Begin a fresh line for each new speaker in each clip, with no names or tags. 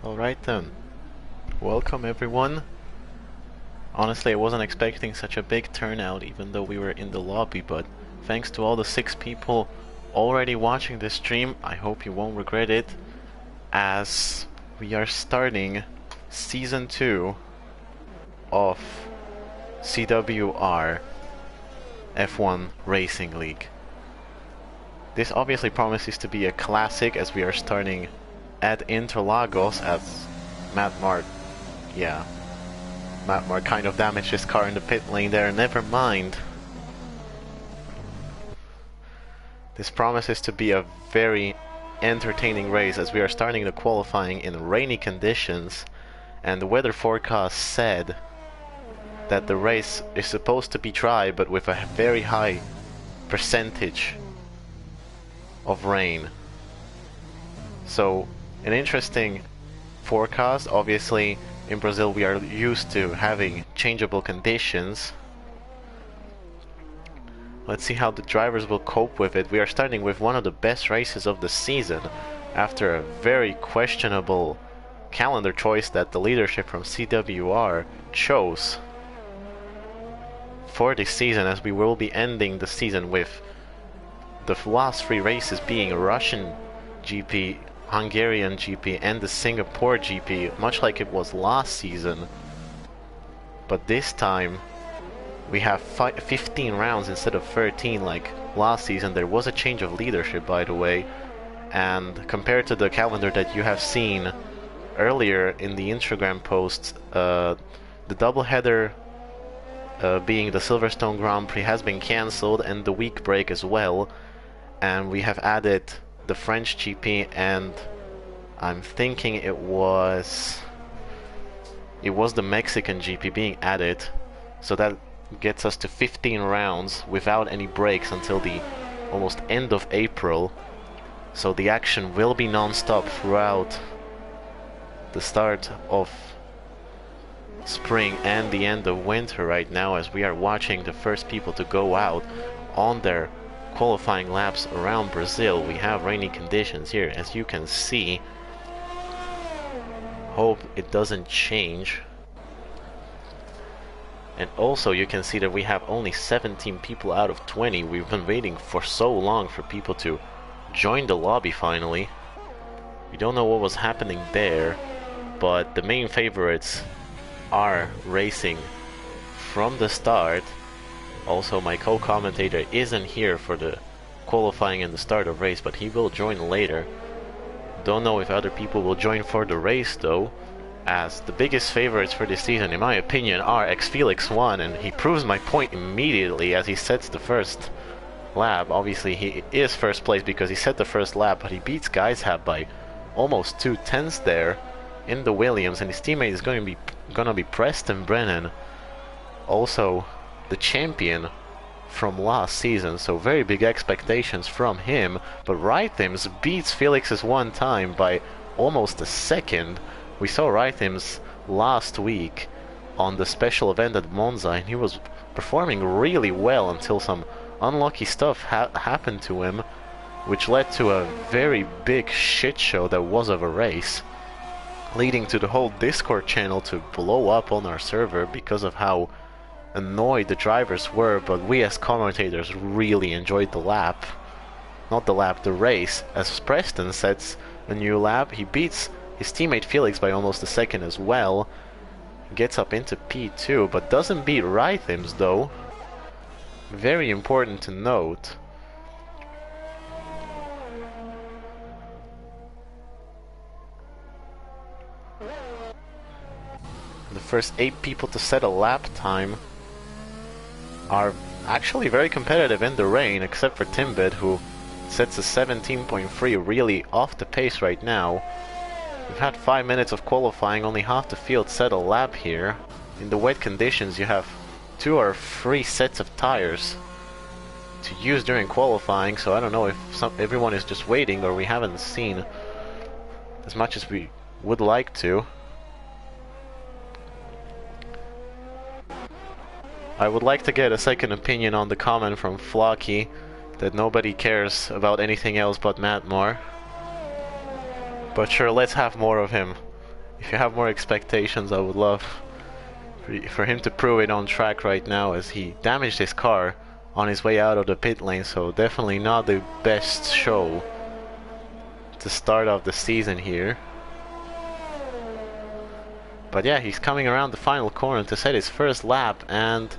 Alright then. Welcome everyone. Honestly, I wasn't expecting such a big turnout even though we were in the lobby, but thanks to all the 6 people already watching this stream, I hope you won't regret it, as we are starting Season 2 of CWR F1 Racing League. This obviously promises to be a classic as we are starting at Interlagos as Matt Mark kind of damaged his car in the pit lane there. Never mind. This promises to be a very entertaining race as we are starting the qualifying in rainy conditions, and the weather forecast said that the race is supposed to be dry but with a very high percentage of rain. So an interesting forecast. Obviously in Brazil we are used to having changeable conditions. Let's see how the drivers will cope with it. We are starting with one of the best races of the season after a very questionable calendar choice that the leadership from CWR chose for this season, as we will be ending the season with the last 3 races being Russian GP, Hungarian GP and the Singapore GP, much like it was last season. But this time we have 15 rounds instead of 13 like last season. There was a change of leadership, by the way, and compared to the calendar that you have seen earlier in the Instagram posts, the doubleheader being the Silverstone Grand Prix has been cancelled, and the week break as well, and we have added the French GP, and I'm thinking it was the Mexican GP being added, so that gets us to 15 rounds without any breaks until the almost end of April. So the action will be non-stop throughout the start of spring and the end of winter right now, as we are watching the first people to go out on their qualifying laps around Brazil. We have rainy conditions here, as you can see. Hope it doesn't change. And also you can see that we have only 17 people out of 20. We've been waiting for so long for people to join the lobby finally. We don't know what was happening there, but the main favorites are racing from the start. Also, my co-commentator isn't here for the qualifying and the start of race, but he will join later. Don't know if other people will join for the race though, as the biggest favorites for this season, in my opinion, are Felix 1, and he proves my point immediately as he sets the first lap. Obviously he is first place because he set the first lap, but he beats Geishab by almost 2/10 there in the Williams, and his teammate is gonna be Preston Brennan, also the champion from last season, so very big expectations from him. But Rythims beats Felix's 1 time by almost a second. We saw Rythims last week on the special event at Monza, and he was performing really well until some unlucky stuff happened to him, which led to a very big shit show that was of a race, leading to the whole Discord channel to blow up on our server because of how annoyed the drivers were. But we as commentators really enjoyed the race, as Preston sets a new lap. He beats his teammate Felix by almost a second as well, gets up into P2, but doesn't beat Rythims though. Very important to note. The first 8 people to set a lap time are actually very competitive in the rain, except for Timbit, who sets a 17.3, really off the pace right now. We've had 5 minutes of qualifying, only half the field set a lap here. In the wet conditions you have 2 or 3 sets of tires to use during qualifying, so I don't know if everyone is just waiting, or we haven't seen as much as we would like to. I would like to get a second opinion on the comment from Flocky that nobody cares about anything else but Matt Moore. But sure, let's have more of him If you have more expectations, I would love for him to prove it on track right now, as he damaged his car on his way out of the pit lane, so definitely not the best show to start off the season here. But yeah, he's coming around the final corner to set his first lap, and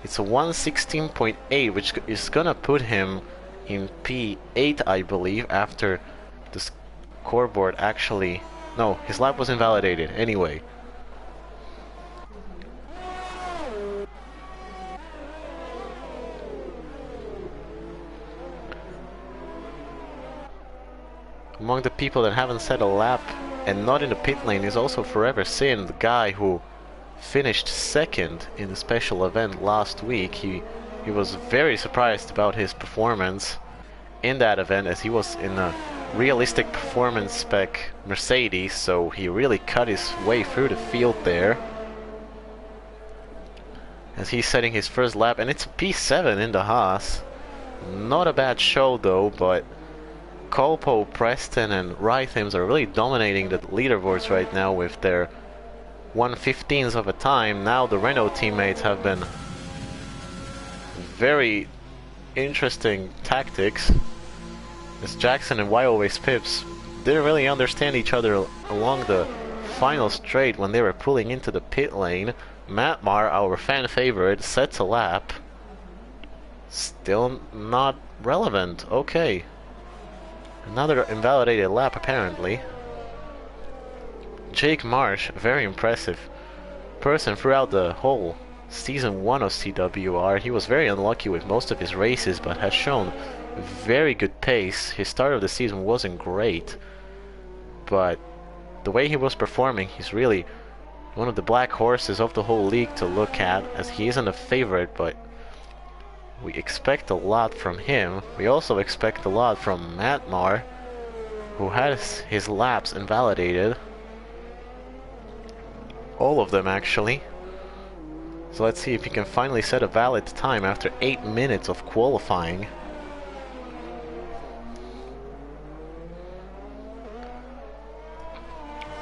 it's a 1:16.8, which is gonna put him in P8, I believe, after the scoreboard actually... No, his lap was invalidated anyway. Among the people that haven't set a lap and not in the pit lane is also Forever Sin, the guy who finished second in the special event last week. He was very surprised about his performance in that event, as he was in a realistic performance spec Mercedes, so he really cut his way through the field there. As he's setting his first lap, and it's a P7 in the Haas. Not a bad show though, but Colpo, Preston and Rhythms are really dominating the leaderboards right now with their 1/15th of a time. Now the Renault teammates have been very interesting tactics, as Jackson and Why Always Pips didn't really understand each other along the final straight when they were pulling into the pit lane. Matmar, our fan favorite, sets a lap. Still not relevant. Okay. Another invalidated lap apparently. Jake Marsh, a very impressive person throughout the whole season 1 of CWR. He was very unlucky with most of his races, but has shown very good pace. His start of the season wasn't great, but the way he was performing, he's really one of the black horses of the whole league to look at, as he isn't a favorite, but we expect a lot from him. We also expect a lot from Matmar, who has his laps invalidated. All of them actually. So let's see if he can finally set a valid time after 8 minutes of qualifying.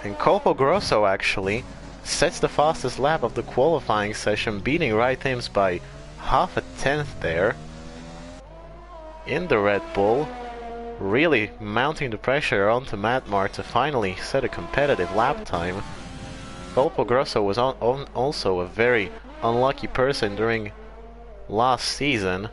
And Colpo Grosso actually sets the fastest lap of the qualifying session, beating Rhythms by half a tenth there in the Red Bull, really mounting the pressure onto Matmar to finally set a competitive lap time. Colpo Grosso was also a very unlucky person during last season,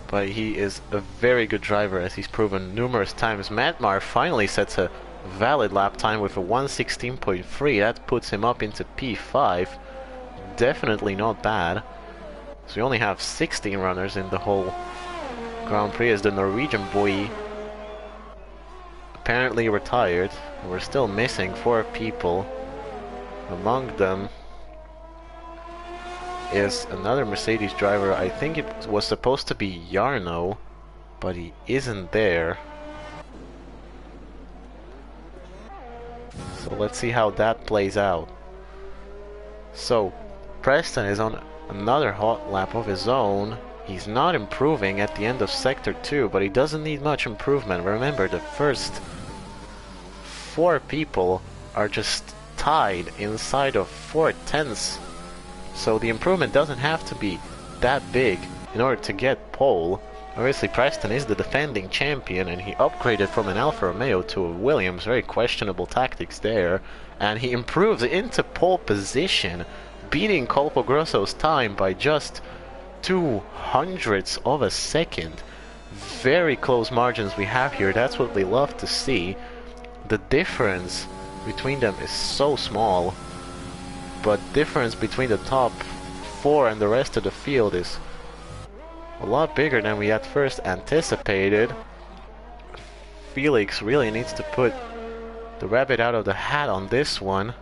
but he is a very good driver, as he's proven numerous times. Matmar finally sets a valid lap time with a 1:16.3. That puts him up into P5. Definitely not bad. So we only have 16 runners in the whole Grand Prix, as the Norwegian boy apparently retired. We're still missing 4 people. Among them is another Mercedes driver. I think it was supposed to be Jarno, but he isn't there. So let's see how that plays out. So Preston is on another hot lap of his own. He's not improving at the end of Sector 2, but he doesn't need much improvement. Remember, the first 4 people are just tied inside of 4/10ths. So the improvement doesn't have to be that big in order to get pole. Obviously Preston is the defending champion, and he upgraded from an Alfa Romeo to a Williams. Very questionable tactics there. And he improves into pole position, beating Colpo Grosso's time by just 0.02 of a second. Very close margins we have here. That's what we love to see. The difference between them is so small, but difference between the top 4 and the rest of the field is a lot bigger than we at first anticipated. Felix really needs to put the rabbit out of the hat on this one,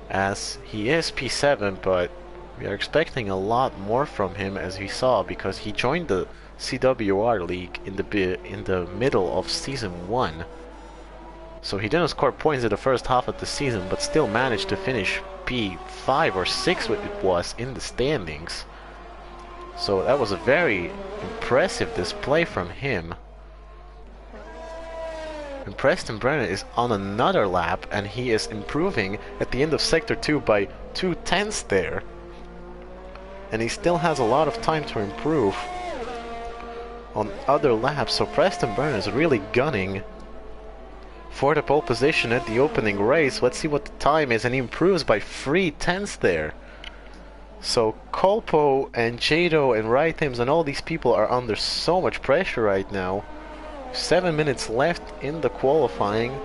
as he is P7, but we are expecting a lot more from him, as we saw, because he joined the CWR league in the middle of season 1. So he didn't score points in the first half of the season, but still managed to finish P5 or 6 what it was in the standings. So that was a very impressive display from him. And Preston Brennan is on another lap, and he is improving at the end of Sector 2 by 2/10 there. And he still has a lot of time to improve on other laps, so Preston Brennan is really gunning for the pole position at the opening race. Let's see what the time is, and he improves by 3/10 there. So Kolpo and Jado and Rythims and all these people are under so much pressure right now. 7 minutes left in the qualifying.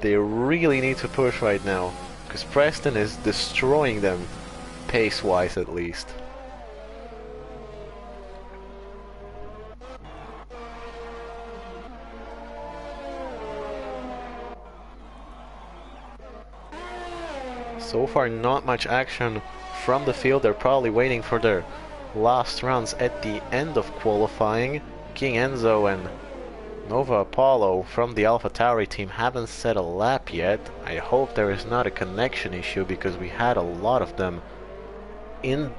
They really need to push right now, because Preston is destroying them, pace-wise at least. So far not much action from the field. They're probably waiting for their last rounds at the end of qualifying. King Enzo and Nova Apollo from the AlphaTauri team haven't set a lap yet. I hope there is not a connection issue, because we had a lot of them in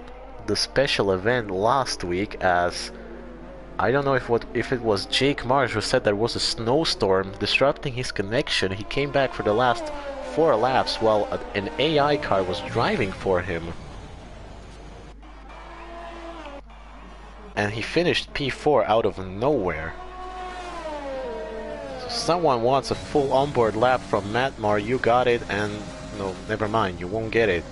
the special event last week, as I don't know if it was Jake Marsh who said there was a snowstorm disrupting his connection. He came back for the last 4 laps while an AI car was driving for him. And he finished P4 out of nowhere. So someone wants a full onboard lap from Matmar. You got it, and no, never mind, you won't get it.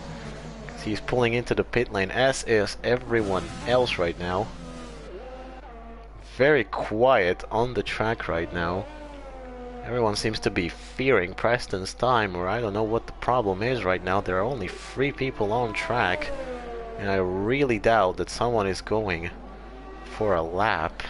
He's pulling into the pit lane, as is everyone else right now. Very quiet on the track right now. Everyone seems to be fearing Preston's time, or I don't know what the problem is right now. There are only 3 people on track, and I really doubt that someone is going for a lap.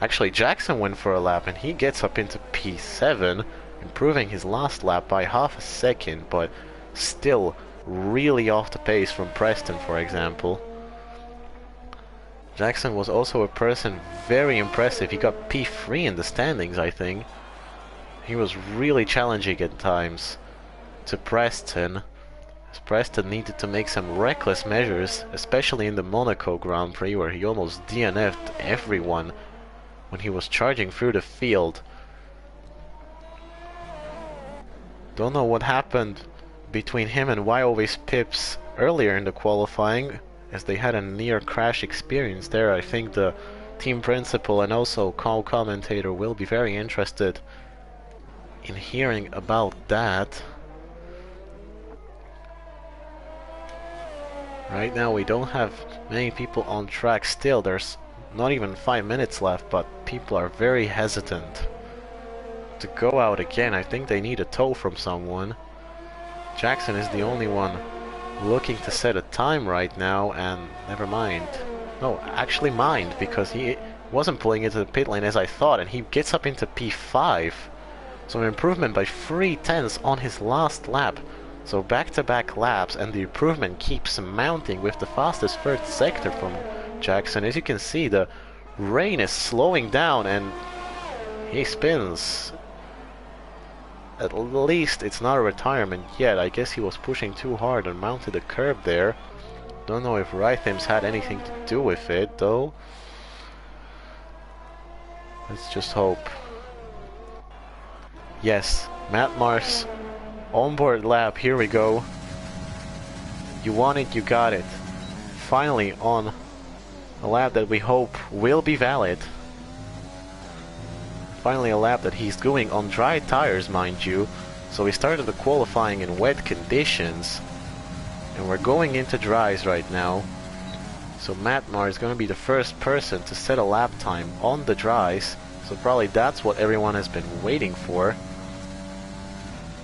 Actually, Jackson went for a lap, and he gets up into P7, improving his last lap by half a second, but still really off the pace from Preston, for example. Jackson was also a person very impressive. He got P3 in the standings, I think. He was really challenging at times to Preston, as Preston needed to make some reckless measures, especially in the Monaco Grand Prix, where he almost DNF'd everyone when he was charging through the field. Don't know what happened between him and Why Always Pips earlier in the qualifying, as they had a near crash experience there. I think the team principal and also co-commentator will be very interested in hearing about that. Right now we don't have many people on track still. There's not even 5 minutes left, but people are very hesitant to go out again. I think they need a tow from someone. Jackson is the only one looking to set a time right now, and never mind. No, actually mind, because he wasn't pulling into the pit lane as I thought, and he gets up into P5. So an improvement by 3/10 on his last lap. So back-to-back laps, and the improvement keeps mounting with the fastest first sector from Jackson. As you can see, the rain is slowing down, and he spins. At least it's not a retirement yet. I guess he was pushing too hard and mounted a curb there. Don't know if Rythims had anything to do with it, though. Let's just hope. Yes, Matt Mars onboard lap, here we go. You want it, you got it. Finally on a lap that we hope will be valid. Finally a lap that he's doing on dry tires, mind you. So we started the qualifying in wet conditions, and we're going into dries right now. So Matmar is going to be the first person to set a lap time on the dries. So probably that's what everyone has been waiting for.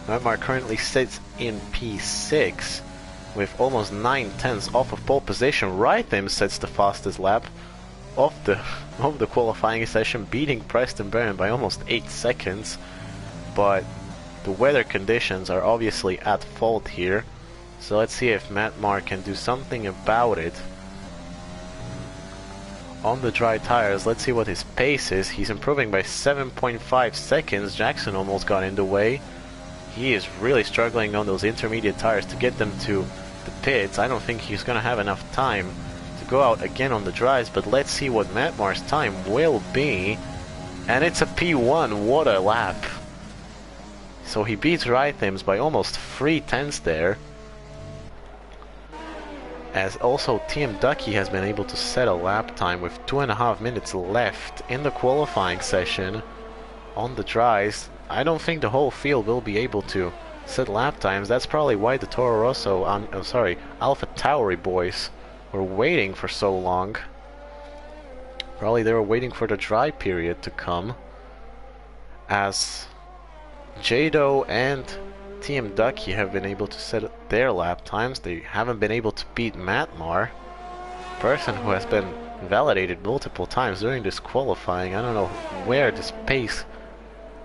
Matmar currently sits in P6 with almost 9/10 off of pole position. Rythim sets the fastest lap of the qualifying session, beating Preston Brennan by almost 8 seconds. But the weather conditions are obviously at fault here. So let's see if Matmar can do something about it. On the dry tires, let's see what his pace is. He's improving by 7.5 seconds. Jackson almost got in the way. He is really struggling on those intermediate tires to get them to the pits. I don't think he's going to have enough time to go out again on the dries, but let's see what Matmar's time will be. And it's a P1. What a lap. So he beats Rhythms by almost 3/10 there. As also Team Ducky has been able to set a lap time with 2.5 minutes left in the qualifying session on the dries. I don't think the whole field will be able to set lap times. That's probably why the Toro Rosso, Alpha Tauri boys were waiting for so long. Probably they were waiting for the dry period to come, as Jado and Team Ducky have been able to set their lap times. They haven't been able to beat Matmar, person who has been validated multiple times during this qualifying. I don't know where this pace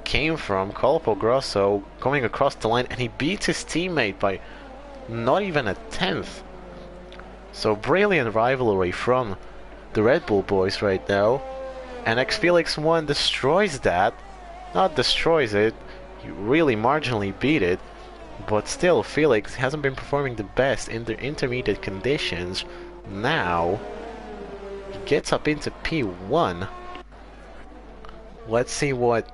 came from. Colpo Grosso going across the line, and he beats his teammate by not even 1/10. So brilliant rivalry from the Red Bull boys right now, and X Felix 1 destroys that. Not destroys it, he really marginally beat it, but still Felix hasn't been performing the best in the intermediate conditions. Now he gets up into P1. Let's see what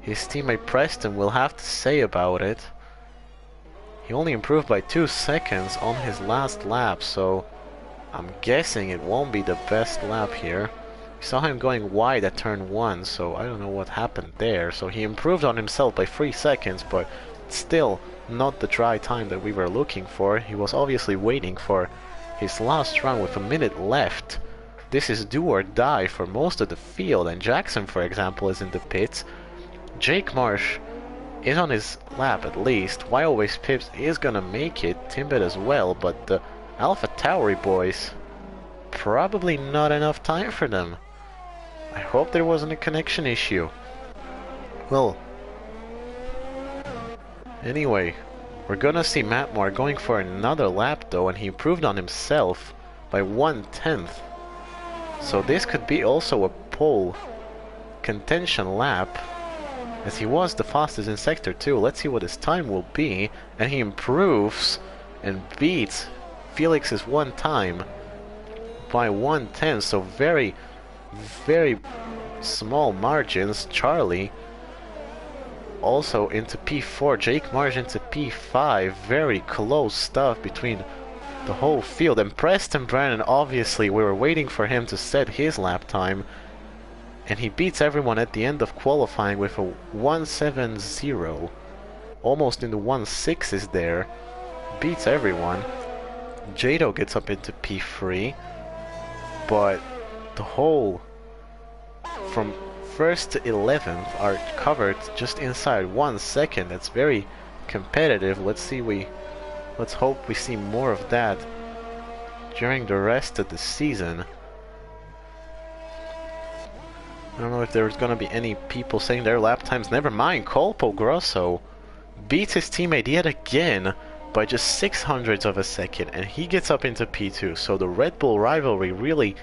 his teammate Preston will have to say about it. He only improved by 2 seconds on his last lap, so I'm guessing it won't be the best lap here. We saw him going wide at turn 1, so I don't know what happened there. So he improved on himself by 3 seconds, but still not the dry time that we were looking for. He was obviously waiting for his last run with a minute left. This is do or die for most of the field, and Jackson, for example, is in the pits. Jake Marsh is on his lap at least. Wildways Pips is gonna make it, Timbit as well, but the Alpha Tauri boys, probably not enough time for them. I hope there wasn't a connection issue. Well, anyway, we're gonna see Matmar going for another lap though, and he improved on himself by 1/10. So this could be also a pole contention lap, as he was the fastest in Sector 2. Let's see what his time will be, and he improves and beats Felix's one time by 1/10, so very small margins. Charlie also into P4, Jake Marsh into P5, very close stuff between the whole field. And Preston Brennan, obviously we were waiting for him to set his lap time, and he beats everyone at the end of qualifying with a 1:70, almost in the 1/6s there, beats everyone. Jado gets up into P3, but the whole from 1st to 11th are covered just inside 1 second. That's very competitive. Let's hope we see more of that during the rest of the season. I don't know if there's gonna be any people saying their lap times. Never mind, Colpo Grosso beats his teammate yet again by just 600ths of a second, and he gets up into P2. So the Red Bull rivalry really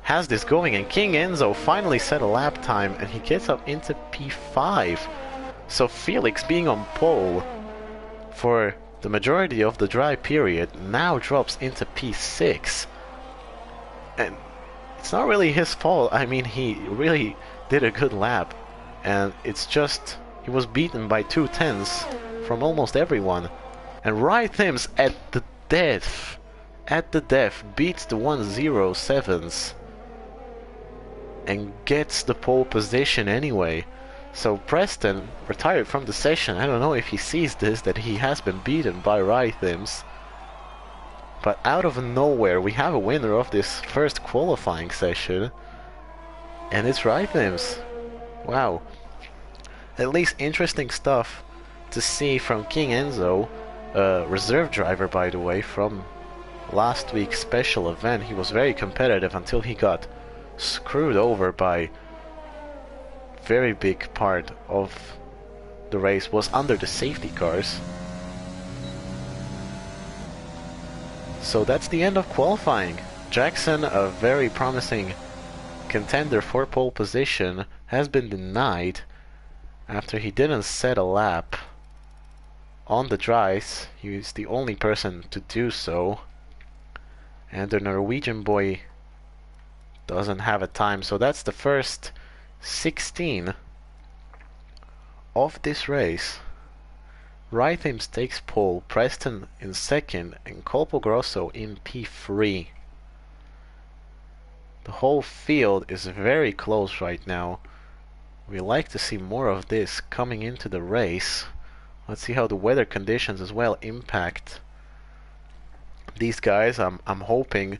has this going, and King Enzo finally set a lap time, and he gets up into P5. So Felix, being on pole for the majority of the dry period, now drops into P6. And it's not really his fault. I mean, he really did a good lap, and it's just he was beaten by 2/10 from almost everyone. And Rhythms at the death beats the 1:07s and gets the pole position anyway. So Preston retired from the session. I don't know if he sees this, that he has been beaten by Rhythms. But out of nowhere, we have a winner of this first qualifying session, and it's Rhythms. Wow. At least interesting stuff to see from King Enzo, a reserve driver, by the way, from last week's special event. He was very competitive until he got screwed over by very big part of the race was under the safety cars. So that's the end of qualifying. Jackson, a very promising contender for pole position, has been denied after he didn't set a lap on the dries. He was the only person to do so, and the Norwegian boy doesn't have a time. So that's the first 16 of this race. Rhythms takes pole, Preston in second, and Colpo Grosso in P3. The whole field is very close right now. We like to see more of this coming into the race. Let's see how the weather conditions as well impact these guys. I'm hoping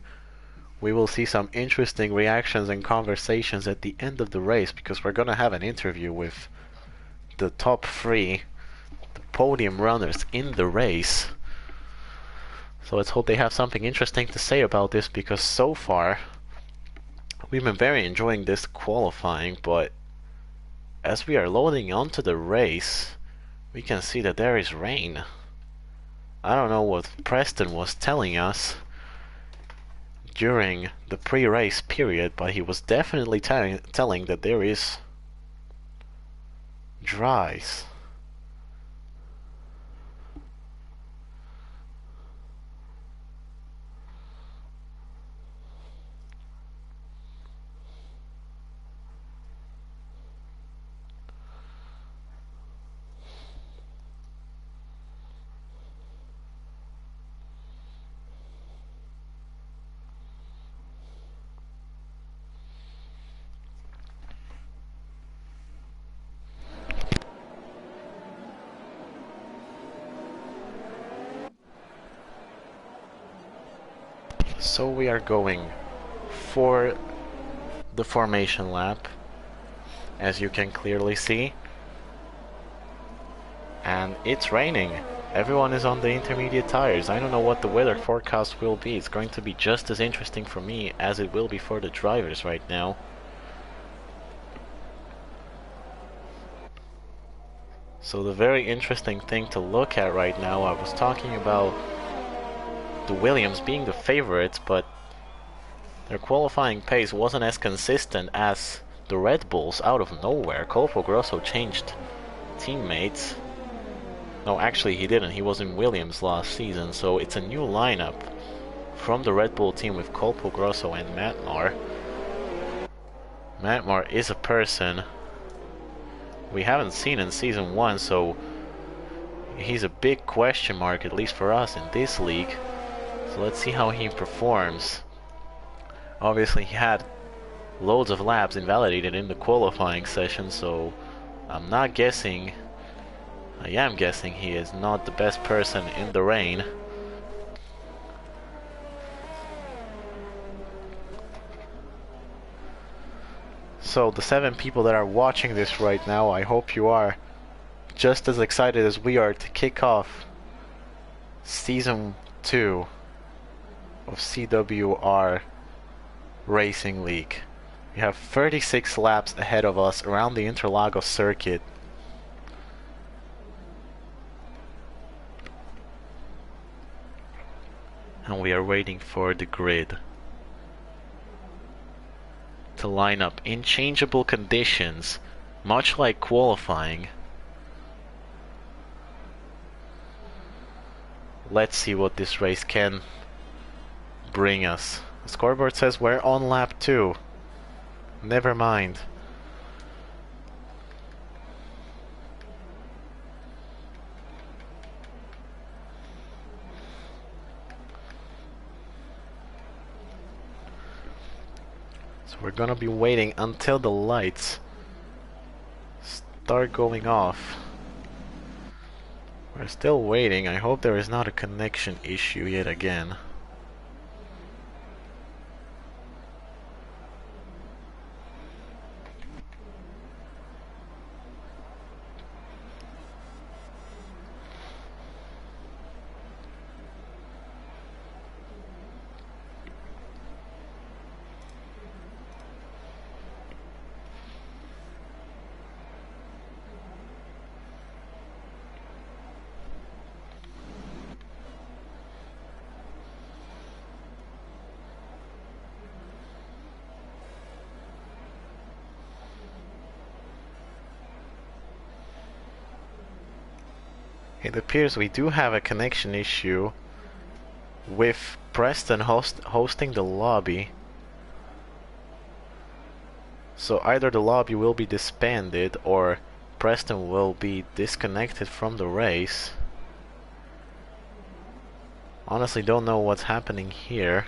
we will see some interesting reactions and conversations at the end of the race, because we're gonna have an interview with the top three, the podium runners in the race. So let's hope they have something interesting to say about this, because so far we've been very enjoying this qualifying, but as we are loading onto the race, we can see that there is rain. I don't know what Preston was telling us during the pre-race period, but he was definitely telling that there is dries. So we are going for the formation lap, as you can clearly see, and it's raining. Everyone is on the intermediate tires. I don't know what the weather forecast will be. It's going to be just as interesting for me as it will be for the drivers right now. So the very interesting thing to look at right now, I was talking about the Williams being the favorites, but their qualifying pace wasn't as consistent as the Red Bulls out of nowhere. Colpo Grosso changed teammates. No, actually he didn't. He was in Williams last season, so it's a new lineup from the Red Bull team with Colpo Grosso and Matmar. Matmar is a person we haven't seen in Season 1, so he's a big question mark, at least for us in this league. So let's see how he performs. Obviously he had loads of laps invalidated in the qualifying session, so I'm not guessing, I am guessing he is not the best person in the rain. So the 7 people that are watching this right now, I hope you are just as excited as we are to kick off Season 2 of CWR Racing League. We have 36 laps ahead of us around the Interlagos circuit. And we are waiting for the grid to line up in changeable conditions, much like qualifying. Let's see what this race can bring us. The scoreboard says we're on lap 2. Never mind. So we're gonna be waiting until the lights start going off. We're still waiting. I hope there is not a connection issue yet again. It appears we do have a connection issue with Preston hosting the lobby. So either the lobby will be disbanded or Preston will be disconnected from the race. Honestly, don't know what's happening here.